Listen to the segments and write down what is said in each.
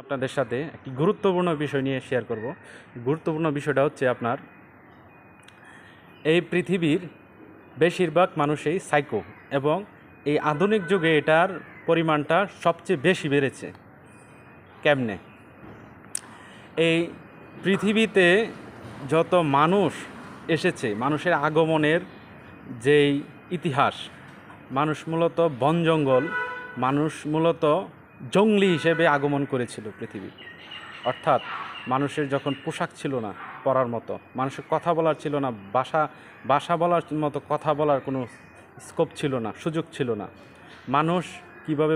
আপনাদের সাথে একটি গুরুত্বপূর্ণ বিষয় নিয়ে শেয়ার করব। গুরুত্বপূর্ণ বিষয়টা হচ্ছে আপনার এই পৃথিবীর বেশিরভাগ মানুষই সাইকো, এবং এই আধুনিক যুগে এটার পরিমাণটা সবচেয়ে বেশি বেড়েছে। কেমনে? এই পৃথিবীতে যত মানুষ এসেছে, মানুষের আগমনের যেই ইতিহাস, মানুষ মূলত বন জঙ্গল, মানুষ মূলত জঙ্গলি হিসেবে আগমন করেছিল পৃথিবী। অর্থাৎ মানুষের যখন পোশাক ছিল না পরার মতো, মানুষের কথা বলার ছিল না, ভাষা বলার মতো কথা বলার কোনো স্কোপ ছিল না, সুযোগ ছিল না। মানুষ কিভাবে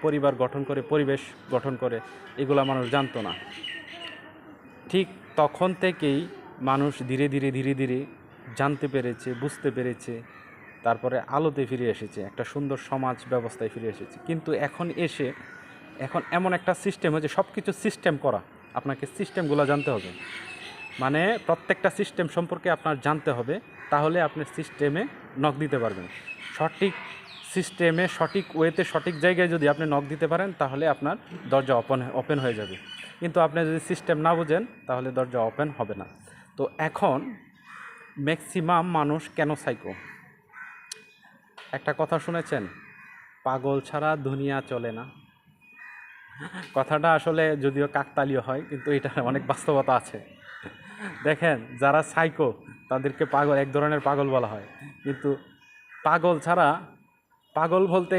পরিবার গঠন করে, পরিবেশ গঠন করে, এগুলো মানুষ জানতো না। ঠিক তখন থেকেই মানুষ ধীরে ধীরে জানতে পেরেছে, বুঝতে পেরেছে, তারপরে আলোতে ফিরে এসেছে, একটা সুন্দর সমাজ ব্যবস্থায় ফিরে এসেছে। কিন্তু এখন এমন একটা সিস্টেম হয়েছে, সব কিছু সিস্টেম করা। আপনাকে সিস্টেমগুলো জানতে হবে, মানে প্রত্যেকটা সিস্টেম সম্পর্কে আপনার জানতে হবে, তাহলে আপনি সিস্টেমে নক দিতে পারবেন। সঠিক সিস্টেমে, সঠিক ওয়েতে, সঠিক জায়গায় যদি আপনি নক দিতে পারেন, তাহলে আপনার দরজা ওপেন হয়ে যাবে। কিন্তু আপনি যদি সিস্টেম না বুঝেন, তাহলে দরজা ওপেন হবে না। তো এখন ম্যাক্সিমাম মানুষ কেন সাইকো? একটা কথা শুনেছেন, পাগল ছাড়া দুনিয়া চলে না। কথাটা আসলে যদিও কাকতালীয় হয়, কিন্তু এটা অনেক বাস্তবতা আছে। দেখেন, যারা সাইকো তাদেরকে পাগল, এক ধরনের পাগল বলা হয়। কিন্তু পাগল ছাড়া, পাগল বলতে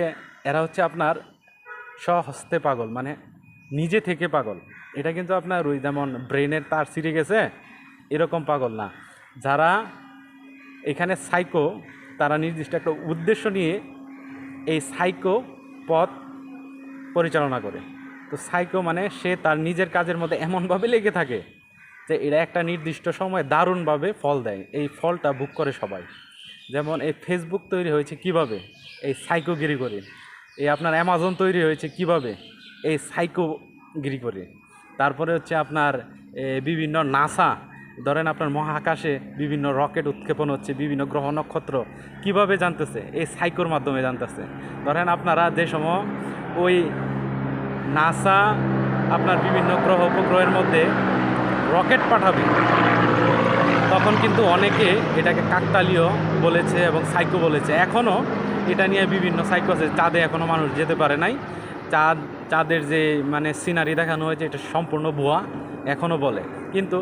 এরা হচ্ছে আপনার স্বহস্তে পাগল, মানে নিজে থেকে পাগল। এটা কিন্তু আপনার ওই যেমন ব্রেনের তার ছিঁড়ে গেছে এরকম পাগল না। যারা এখানে সাইকো, তারা নির্দিষ্ট একটা উদ্দেশ্য নিয়ে এই সাইকো পথ পরিচালনা করে। তো সাইকো মানে সে তার নিজের কাজের মধ্যে এমনভাবে লেগে থাকে যে এরা একটা নির্দিষ্ট সময় দারুণভাবে ফল দেয়। এই ফলটা ভোগ করে সবাই। যেমন এই ফেসবুক তৈরি হয়েছে কিভাবে? এই সাইকোগিরি করে। এই আপনার অ্যামাজন তৈরি হয়েছে কিভাবে? এই সাইকোগিরি করে। তারপরে হচ্ছে আপনার বিভিন্ন নাসা, ধরেন আপনার মহাকাশে বিভিন্ন রকেট উৎক্ষেপণ হচ্ছে, বিভিন্ন গ্রহ নক্ষত্র কিভাবে জানতেছে? এই সাইকোর মাধ্যমে জানতেছে। ধরেন আপনারা যে সময় ওই নাসা আপনার বিভিন্ন গ্রহ উপগ্রহের মধ্যে রকেট পাঠাবে, তখন কিন্তু অনেকে এটাকে কাকতালীয় বলেছে এবং সাইকো বলেছে। এখনও এটা নিয়ে বিভিন্ন সাইকো আছে। চাঁদে এখনও মানুষ যেতে পারে নাই। চাঁদের যে মানে সিনারি দেখানো হয়েছে, এটা সম্পূর্ণ ভুয়া এখনও বলে। কিন্তু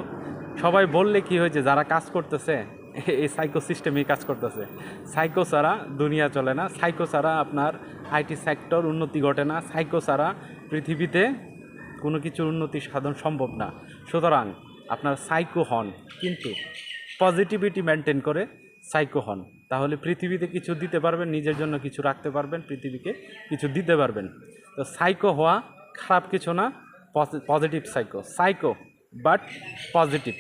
সবাই বললে কি হয়েছে, যারা কাজ করতেছে এই সাইকো সিস্টেমেই কাজ করতেছে। সাইকো ছাড়া দুনিয়া চলে না, সাইকো ছাড়া আপনার আইটি সেক্টর উন্নতি ঘটে না, সাইকো ছাড়া পৃথিবীতে কোনো কিছুর উন্নতি সাধন সম্ভব না। সুতরাং আপনার সাইকো হন, কিন্তু পজিটিভিটি মেনটেন করে সাইকো হন। তাহলে পৃথিবীতে কিছু দিতে পারবেন, নিজের জন্য কিছু রাখতে পারবেন, পৃথিবীকে কিছু দিতে পারবেন। তো সাইকো হওয়া খারাপ কিছু না, positive psycho but positive,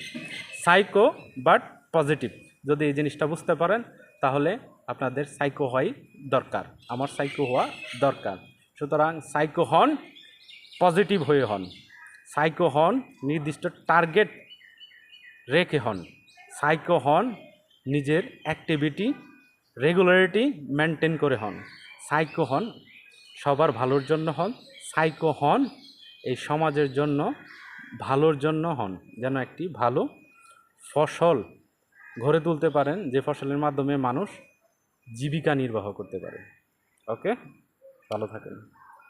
psycho but positive. যদি এই জিনিসটা বুঝতে পারেন, তাহলে আপনাদের সাইকো হওয়াই দরকার, আমার সাইকো হওয়া দরকার। সুতরাং সাইকো হন, পজিটিভ হয়ে হন। সাইকো হন, নির্দিষ্ট টার্গেট রেখে হন। সাইকো হন, নিজের অ্যাক্টিভিটি রেগুলারিটি মেনটেন করে হন। সাইকো হন, সবার ভালোর জন্য হন। সাইকো হন, এই সমাজের জন্য ভালোর জন্য হন, যেন একটি ভালো ফসল গড়ে তুলতে পারেন, যে ফসলের মাধ্যমে মানুষ জীবিকা নির্বাহ করতে পারে। ওকে, ভালো থাকেন।